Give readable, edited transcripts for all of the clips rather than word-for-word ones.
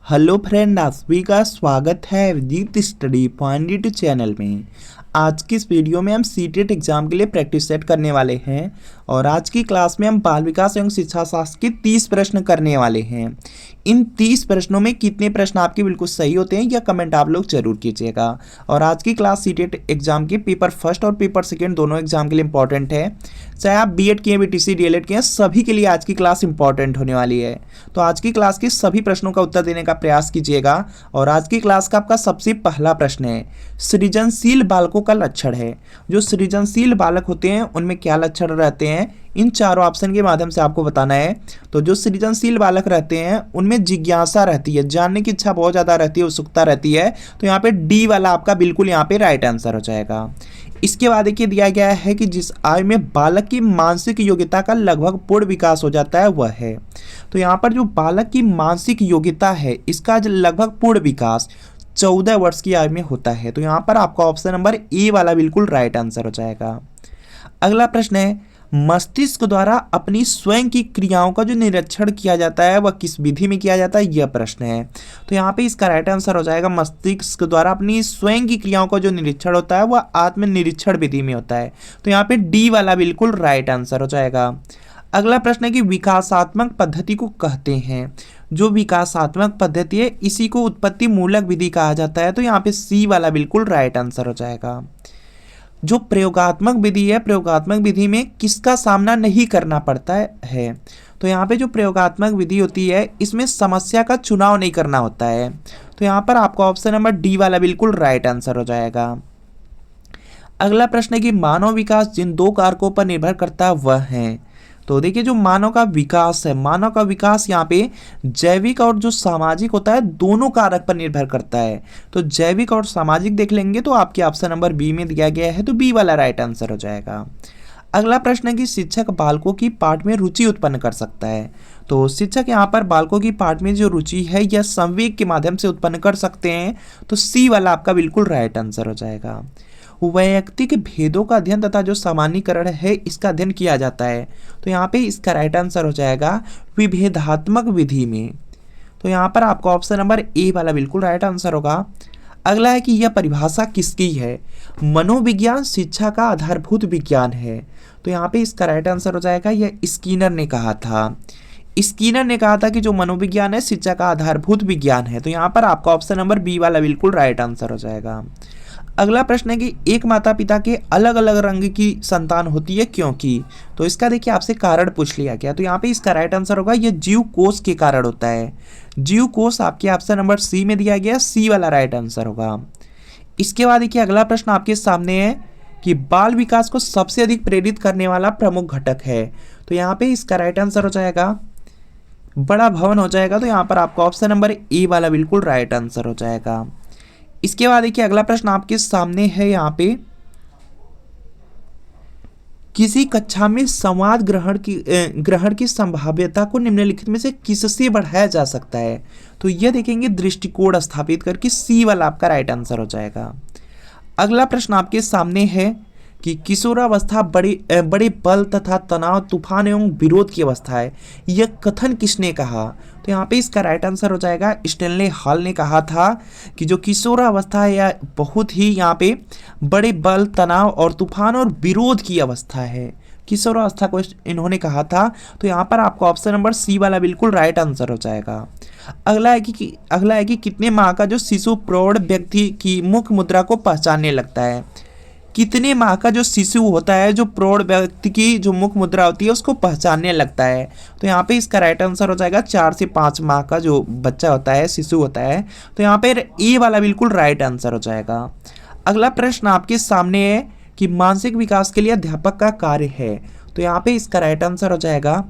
Hello friend, आप सभी का स्वागत है Abhijeet study point YouTube channel में। आज की इस वीडियो में हम सीटेट एग्जाम के लिए प्रैक्टिस सेट करने वाले हैं और आज की क्लास में हम बाल विकास एवं शिक्षा शास्त्र के 30 प्रश्न करने वाले हैं। इन 30 प्रश्नों में कितने प्रश्न आपके बिल्कुल सही होते हैं यह कमेंट आप लोग जरूर कीजिएगा। और आज की क्लास सीटेट एग्जाम के पेपर फर्स्ट और पेपर सेकेंड दोनों एग्जाम के लिए इंपॉर्टेंट है। चाहे आप बीएड किए बीटीसी डीएलएड किए, सभी के लिए आज की क्लास इंपॉर्टेंट होने वाली है। तो आज की क्लास के सभी प्रश्नों का उत्तर देने का प्रयास कीजिएगा। और आज की क्लास का आपका सबसे पहला प्रश्न है, सृजनशील बालकों का लक्षण है। जो सृजनशील बालक होते हैं उनमें क्या लक्षण रहते हैं, इन चारों ऑप्शन के माध्यम से आपको बताना है। तो जो सृजनशील बालक रहते हैं उनमें जिज्ञासा रहती है, जानने की इच्छा बहुत ज़्यादा रहती है, उत्सुकता रहती है। तो यहाँ पे डी वाला आपका बिल्कुल यहाँ पे राइट आंसर हो जाएगा। इसके बाद देखिए दिया गया है कि जिस आयु में बालक की मानसिक योग्यता का लगभग पूर्ण विकास हो जाता है वह है। तो यहाँ पर जो बालक की मानसिक योग्यता है इसका लगभग पूर्ण विकास 14 वर्ष की आयु में होता है। तो यहाँ पर आपका ऑप्शन नंबर ए वाला बिल्कुल राइट आंसर हो जाएगा। अगला प्रश्न है, मस्तिष्क द्वारा अपनी स्वयं की क्रियाओं का जो निरीक्षण किया जाता है वह किस विधि में किया जाता है, यह प्रश्न है। तो यहाँ पे इसका राइट आंसर हो जाएगा, मस्तिष्क द्वारा अपनी स्वयं की क्रियाओं का जो निरीक्षण होता है वह आत्म निरीक्षण विधि में होता है। तो यहाँ पे डी वाला बिल्कुल राइट आंसर हो जाएगा। अगला प्रश्न है कि विकासात्मक पद्धति को कहते हैं। जो विकासात्मक पद्धति है इसी को उत्पत्ति मूलक विधि कहा जाता है। तो यहाँ पे सी वाला बिल्कुल राइट आंसर हो जाएगा। जो प्रयोगात्मक विधि है, प्रयोगात्मक विधि में किसका सामना नहीं करना पड़ता है। तो यहाँ पे जो प्रयोगात्मक विधि होती है इसमें समस्या का चुनाव नहीं करना होता है। तो यहाँ पर आपका ऑप्शन नंबर डी वाला बिल्कुल राइट आंसर हो जाएगा। अगला प्रश्न है कि मानव विकास जिन दो कारकों पर निर्भर करता है वह है। तो देखिए जो मानव का विकास है, मानव का विकास यहाँ पे जैविक और जो सामाजिक होता है दोनों कारक पर निर्भर करता है। तो जैविक और सामाजिक देख लेंगे तो आपके ऑप्शन नंबर बी में दिया गया है, तो बी वाला राइट आंसर हो जाएगा। अगला प्रश्न है कि शिक्षक बालकों की पाठ में रुचि उत्पन्न कर सकता है। तो शिक्षक यहाँ पर बालकों की पाठ में जो रुचि है यह संवेग के माध्यम से उत्पन्न कर सकते हैं। तो सी वाला आपका बिल्कुल राइट आंसर हो जाएगा। वैयक्तिक भेदों का अध्ययन तथा जो सामान्यीकरण है इसका अध्ययन किया जाता है। तो यहाँ पे इसका राइट आंसर हो जाएगा विभेदात्मक विधि में। तो यहाँ पर आपका ऑप्शन नंबर ए वाला बिल्कुल राइट आंसर होगा। अगला है कि यह परिभाषा किसकी है। मनोविज्ञान शिक्षा का आधारभूत विज्ञान है। तो यहाँ पे इसका राइट आंसर हो जाएगा, यह स्किनर ने कहा था। स्किनर ने कहा था कि जो मनोविज्ञान है शिक्षा का आधारभूत विज्ञान है। तो यहाँ पर आपका ऑप्शन नंबर बी वाला बिल्कुल राइट आंसर हो जाएगा। अगला प्रश्न है कि एक माता पिता के अलग अलग रंग की संतान होती है क्योंकि। तो इसका देखिए आपसे कारण पूछ लिया गया। तो यहाँ पे इसका राइट आंसर होगा, यह जीव कोष के कारण होता है। जीव कोष आपके ऑप्शन नंबर सी में दिया गया, सी वाला राइट आंसर होगा। इसके बाद देखिए अगला प्रश्न आपके सामने है कि बाल विकास को सबसे अधिक प्रेरित करने वाला प्रमुख घटक है। तो यहाँ पे इसका राइट आंसर हो जाएगा बड़ा भवन हो जाएगा। तो यहाँ पर आपका ऑप्शन नंबर ए वाला बिल्कुल राइट आंसर हो जाएगा। इसके बाद देखिए अगला प्रश्न आपके सामने है, यहाँ पे किसी कक्षा में संवाद ग्रहण की संभाव्यता को निम्नलिखित में से किससे बढ़ाया जा सकता है। तो यह देखेंगे दृष्टिकोण स्थापित करके, सी वाला आपका राइट आंसर हो जाएगा। अगला प्रश्न आपके सामने है कि किशोरावस्था बड़े बल तथा तनाव, तूफान एवं विरोध की अवस्था है, यह कथन किसने कहा। तो यहाँ पे इसका राइट आंसर हो जाएगा, स्टैनले हॉल ने कहा था कि जो किशोरावस्था है यह बहुत ही यहाँ पे बड़े बल, तनाव और तूफान और विरोध की अवस्था है। किशोरावस्था को इन्होंने कहा था। तो यहाँ पर आपको ऑप्शन नंबर सी वाला बिल्कुल राइट आंसर हो जाएगा। अगला है कि कितने माह का जो शिशु प्रौढ़ व्यक्ति की मुख मुद्रा को पहचानने लगता है। कितने माह का जो शिशु होता है, जो प्रौढ़ व्यक्ति की जो मुख मुद्रा होती है उसको पहचानने लगता है। तो यहाँ पे इसका राइट आंसर हो जाएगा 4 से 5 माह का जो बच्चा होता है, शिशु होता है। तो यहाँ पे ए वाला बिल्कुल राइट आंसर हो जाएगा। अगला प्रश्न आपके सामने है कि मानसिक विकास के लिए अध्यापक का कार्य है। तो यहाँ पे इसका राइट आंसर हो जाएगा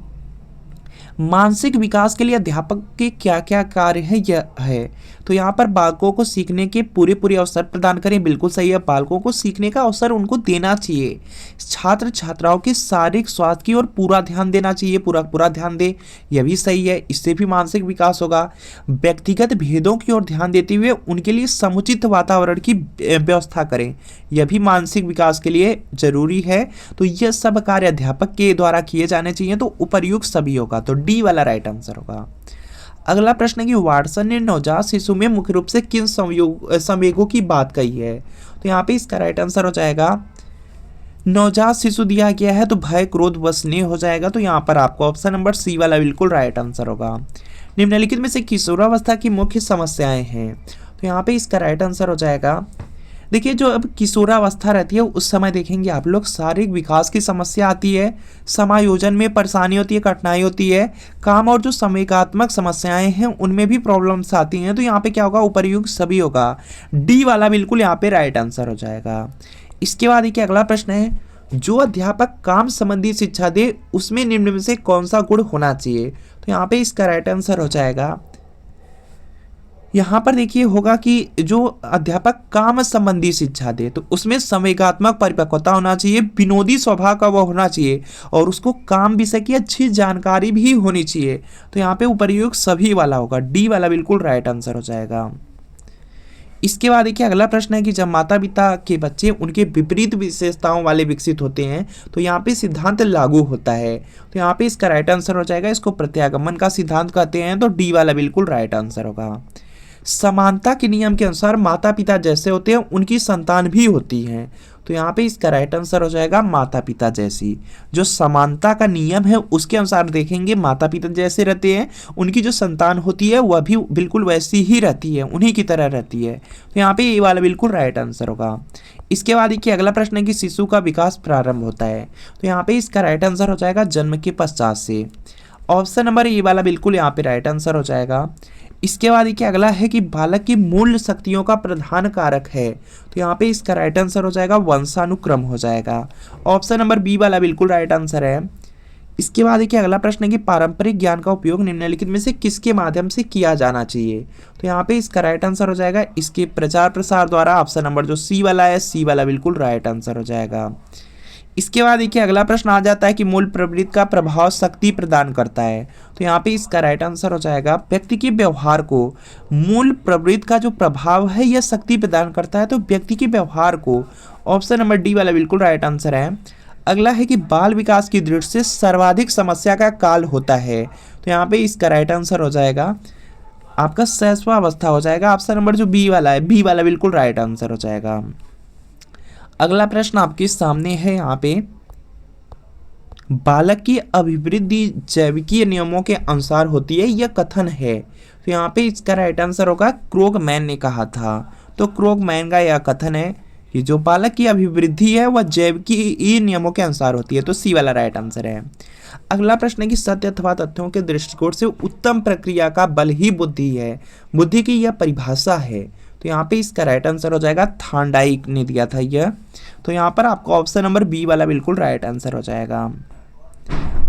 मानसिक विकास के लिए अध्यापक के क्या क्या कार्य है, यह है। तो यहाँ पर बालकों को सीखने के पूरे अवसर प्रदान करें, बिल्कुल सही है। बालकों को सीखने का अवसर उनको देना चाहिए। छात्र छात्राओं के शारीरिक स्वास्थ्य की ओर पूरा ध्यान देना चाहिए, पूरा ध्यान दे, यह भी सही है। इससे भी मानसिक विकास होगा। व्यक्तिगत भेदों की ओर ध्यान देते हुए उनके लिए समुचित वातावरण की व्यवस्था करें, यह भी मानसिक विकास के लिए जरूरी है। तो यह सब कार्य अध्यापक के द्वारा किए जाने चाहिए। तो उपर्युक्त सभी होगा, तो डी वाला राइट आंसर होगा। अगला प्रश्न है कि वाटसन ने नवजात शिशु में मुख्य रूप से किन संवेगों की बात कही है। तो यहाँ पे इसका राइट आंसर हो जाएगा नवजात शिशु दिया गया है तो भय क्रोध व स्नेह हो जाएगा। तो यहाँ पर आपको ऑप्शन नंबर सी वाला बिल्कुल राइट आंसर होगा। निम्नलिखित में से किशोरावस्था की मुख्य समस्याएं हैं। तो यहाँ पे इसका राइट आंसर हो जाएगा, देखिए जो अब किशोरावस्था रहती है उस समय देखेंगे आप लोग शारीरिक विकास की समस्या आती है, समायोजन में परेशानी होती है, कठिनाई होती है, काम और जो संवेगात्मक समस्याएं हैं उनमें भी प्रॉब्लम्स आती हैं। तो यहाँ पे क्या होगा, उपर्युक्त सभी होगा, डी वाला बिल्कुल यहाँ पे राइट आंसर हो जाएगा। इसके बाद देखिए अगला प्रश्न है, जो अध्यापक काम संबंधी शिक्षा दे उसमें निम्न में से कौन सा गुण होना चाहिए। तो यहाँ पे इसका राइट आंसर हो जाएगा, यहाँ पर देखिए होगा कि जो अध्यापक काम संबंधी शिक्षा दे तो उसमें संवेगात्मक परिपक्वता होना चाहिए, विनोदी स्वभाव का वो होना चाहिए और उसको काम विषय की अच्छी जानकारी भी होनी चाहिए। तो यहाँ पे उपर्युक्त सभी वाला होगा, डी वाला बिल्कुल राइट आंसर हो जाएगा। इसके बाद देखिए अगला प्रश्न है कि जब माता पिता के बच्चे उनके विपरीत विशेषताओं वाले विकसित होते हैं तो यहाँ पे सिद्धांत लागू होता है। तो यहाँ पे इसका राइट आंसर हो जाएगा, इसको प्रत्यागमन का सिद्धांत कहते हैं। तो डी वाला बिल्कुल राइट आंसर होगा। समानता के नियम के अनुसार माता पिता जैसे होते हैं उनकी संतान भी होती हैं। तो यहाँ पे इसका राइट आंसर हो जाएगा माता पिता जैसी। जो समानता का नियम है उसके अनुसार देखेंगे माता पिता जैसे रहते हैं, उनकी जो संतान होती है वह भी बिल्कुल वैसी ही रहती है, उन्हीं की तरह रहती है। तो यहाँ पे ये वाला बिल्कुल राइट आंसर होगा। इसके बाद देखिए अगला प्रश्न है कि शिशु का विकास प्रारंभ होता है। तो यहाँ पे इसका राइट आंसर हो जाएगा जन्म के पश्चात से। ऑप्शन नंबर ए वाला बिल्कुल यहाँ पे राइट आंसर हो जाएगा। इसके बाद देखिए अगला है कि बालक की मूल शक्तियों का प्रधान कारक है। तो यहाँ पे इसका राइट आंसर हो जाएगा वंशानुक्रम हो जाएगा। ऑप्शन नंबर बी वाला बिल्कुल राइट आंसर है। इसके बाद देखिए अगला प्रश्न है कि पारंपरिक ज्ञान का उपयोग निम्नलिखित में से किसके माध्यम से किया जाना चाहिए। तो यहाँ पे इसका राइट आंसर हो जाएगा इसके प्रचार प्रसार द्वारा। ऑप्शन नंबर जो सी वाला है, सी वाला बिल्कुल राइट आंसर हो जाएगा। इसके बाद देखिए अगला प्रश्न आ जाता है कि मूल प्रवृत्ति का प्रभाव शक्ति प्रदान करता है। तो यहाँ पे इसका राइट आंसर हो जाएगा व्यक्ति के व्यवहार को मूल प्रवृत्ति का जो प्रभाव है यह शक्ति प्रदान करता है, तो व्यक्ति के व्यवहार को। ऑप्शन नंबर डी वाला बिल्कुल राइट आंसर है। अगला है कि बाल विकास की दृष्टि से सर्वाधिक समस्या का काल होता है। तो यहाँ पे इसका राइट आंसर हो जाएगा आपका शैशवावस्था हो जाएगा। ऑप्शन नंबर जो बी वाला है, बी वाला बिल्कुल राइट आंसर हो जाएगा। अगला प्रश्न आपके सामने है, यहाँ पे बालक की अभिवृद्धि जैविकीय नियमों के अनुसार होती है, यह कथन है। तो यहाँ पे इसका राइट आंसर होगा क्रोगमैन ने कहा था। तो क्रोगमैन का यह कथन है कि जो बालक की अभिवृद्धि है वह जैविकीय नियमों के अनुसार होती है। तो सी वाला राइट आंसर है। अगला प्रश्न है कि सत्य अथवा तथ्यों के दृष्टिकोण से उत्तम प्रक्रिया का बल ही बुद्धि है, बुद्धि की यह परिभाषा है। तो यहाँ पे इसका राइट आंसर हो जाएगा, थांडाइक ने दिया था यह। तो यहाँ पर आपको ऑप्शन नंबर बी वाला बिल्कुल राइट आंसर हो जाएगा।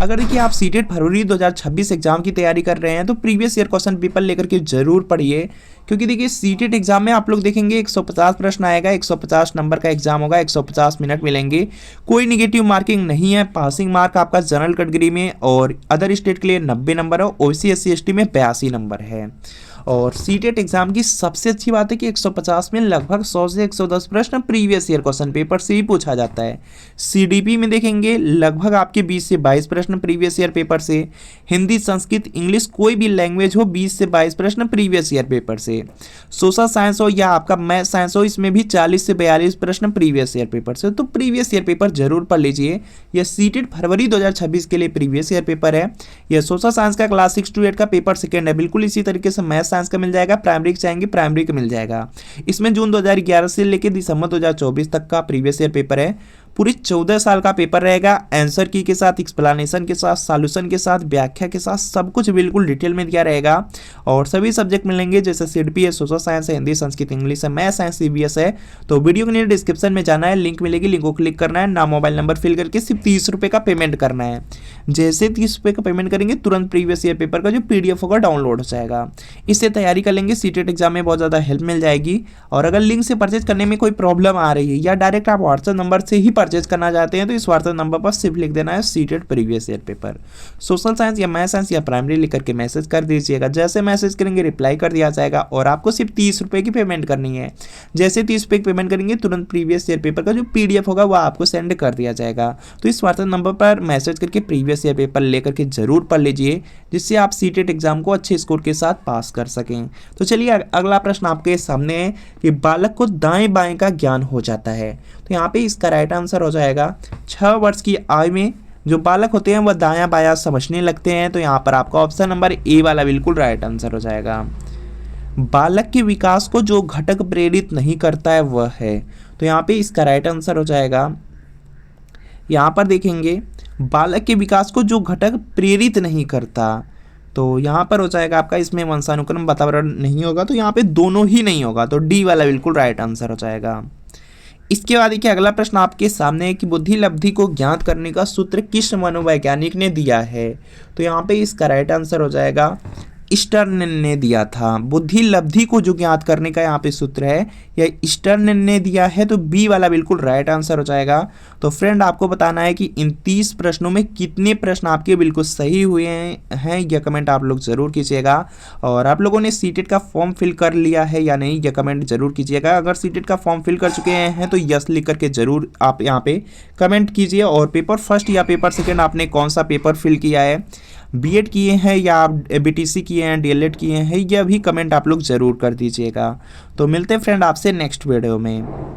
अगर देखिए आप सीटेट फरवरी 2026 एग्जाम की तैयारी कर रहे हैं तो प्रीवियस ईयर क्वेश्चन पेपर लेकर के जरूर पढ़िए, क्योंकि देखिए सीटेट एग्जाम में आप लोग देखेंगे 150 प्रश्न आएगा, 150 नंबर का एग्जाम होगा, 150 मिनट मिलेंगे, कोई निगेटिव मार्किंग नहीं है। पासिंग मार्क आपका जनरल कैटेगरी में और अदर स्टेट के लिए 90 नंबर है, ओबीसी SC ST में 82 नंबर है। और सीटेट एग्जाम की सबसे अच्छी बात है कि 150 में लगभग 100 से 110 प्रश्न प्रीवियस ईयर क्वेश्चन पेपर से ही पूछा जाता है। सीडीपी में देखेंगे लगभग आपके 20 से 22 प्रश्न प्रीवियस ईयर पेपर से। हिंदी, संस्कृत, इंग्लिश कोई भी लैंग्वेज हो 20 से 22 प्रश्न प्रीवियस ईयर पेपर से। सोशल साइंस हो या आपका मैथ साइंस हो, इसमें भी 40 से 42 प्रश्न प्रीवियस ईयर पेपर से। तो प्रीवियस ईयर पेपर जरूर पढ़ लीजिए। यह सीटेट फरवरी 2026 के लिए प्रीवियस ईयर पेपर है। यह सोशल साइंस का क्लास 6 to 8 का पेपर सेकेंड है। बिल्कुल इसी तरीके से मैथ साइंस का मिल जाएगा, प्राइमरी चाहेंगे प्राइमरी का मिल जाएगा। इसमें जून 2011 से लेकर दिसंबर 2024 तक का प्रीवियस ईयर पेपर है। पूरी 14 साल का पेपर रहेगा, आंसर की के साथ, एक्सप्लेनेशन के साथ, सॉल्यूशन के साथ, व्याख्या के साथ, सब कुछ बिल्कुल डिटेल में दिया रहेगा। और सभी सब्जेक्ट मिलेंगे जैसे सीडीपी है, सोशल साइंस है, हिंदी, संस्कृत, इंग्लिश है, मैथ साइंस, CBS है। तो वीडियो के नीचे डिस्क्रिप्शन में जाना है, लिंक मिलेगी, लिंक को क्लिक करना है, नाम मोबाइल नंबर फिल करके सिर्फ 30 रुपये का पेमेंट करना है। जैसे 30 रुपये का पेमेंट करेंगे तुरंत प्रीवियस ईयर पेपर का जो PDF होगा डाउनलोड हो जाएगा। इससे तैयारी कर लेंगे, सीटेट एग्जाम में बहुत ज़्यादा हेल्प मिल जाएगी। और अगर लिंक से परचेज करने में कोई प्रॉब्लम आ रही है या डायरेक्ट आप व्हाट्सएप नंबर से ही परचेज करना चाहते हैं तो इस व्हाट्सएप नंबर पर सिर्फ लिख देना है CTET previous year paper. Social science या मैथ साइंस या प्राइमरी लिख करके मैसेज कर दीजिएगा। जैसे मैसेज करेंगे रिप्लाई कर दिया जाएगा और आपको सिर्फ 30 रुपये की पेमेंट करनी है। जैसे 30 रुपये की पेमेंट करेंगे तुरंत प्रीवियस ईयर पेपर का जो PDF होगा वो आपको सेंड कर दिया जाएगा। तो इस व्हाट्सएप नंबर पर मैसेज करके प्रीवियस ईयर पेपर लेकर के जरूर पढ़ लीजिए, जिससे आप सीटेट एग्जाम को अच्छे स्कोर के साथ पास कर सकें। तो चलिए अगला प्रश्न आपके सामने है कि बालक को दाएं बाएं का ज्ञान हो जाता है। तो यहाँ पे इसका राइट आंसर हो जाएगा 6 वर्ष की आयु में जो बालक होते हैं वह दायां बायां समझने लगते हैं। तो यहाँ पर आपका ऑप्शन नंबर ए वाला बिल्कुल राइट आंसर हो जाएगा। बालक के विकास को जो घटक प्रेरित नहीं करता है वह है। तो यहाँ पे इसका राइट आंसर हो जाएगा, यहाँ पर देखेंगे बालक के विकास को जो घटक प्रेरित नहीं करता, तो यहाँ पर हो जाएगा आपका, इसमें वंशानुक्रम वातावरण नहीं होगा तो यहाँ पे दोनों ही नहीं होगा, तो डी वाला बिल्कुल राइट आंसर हो जाएगा। इसके बाद देखिए अगला प्रश्न आपके सामने है कि बुद्धि लब्धि को ज्ञात करने का सूत्र किस मनोवैज्ञानिक ने दिया है। तो यहाँ पे इसका राइट आंसर हो जाएगा स्टर्न ने दिया था। बुद्धि लब्धि को जो ज्ञात करने का यहाँ पे सूत्र है यह स्टर्न ने दिया है, तो बी वाला बिल्कुल राइट आंसर हो जाएगा। तो फ्रेंड आपको बताना है कि इन 30 प्रश्नों में कितने प्रश्न आपके बिल्कुल सही हुए हैं, यह कमेंट आप लोग जरूर कीजिएगा। और आप लोगों ने सीटेट का फॉर्म फिल कर लिया है या नहीं यह कमेंट जरूर कीजिएगा। अगर सीटेट का फॉर्म फिल कर चुके हैं तो यस लिख करके जरूर आप यहाँ पे कमेंट कीजिए। और पेपर फर्स्ट या पेपर सेकेंड आपने कौन सा पेपर फिल किया है, B.Ed किए हैं या आप BTC किए हैं, DLED किए हैं, यह भी कमेंट आप लोग ज़रूर कर दीजिएगा। तो मिलते हैं फ्रेंड आपसे नेक्स्ट वीडियो में।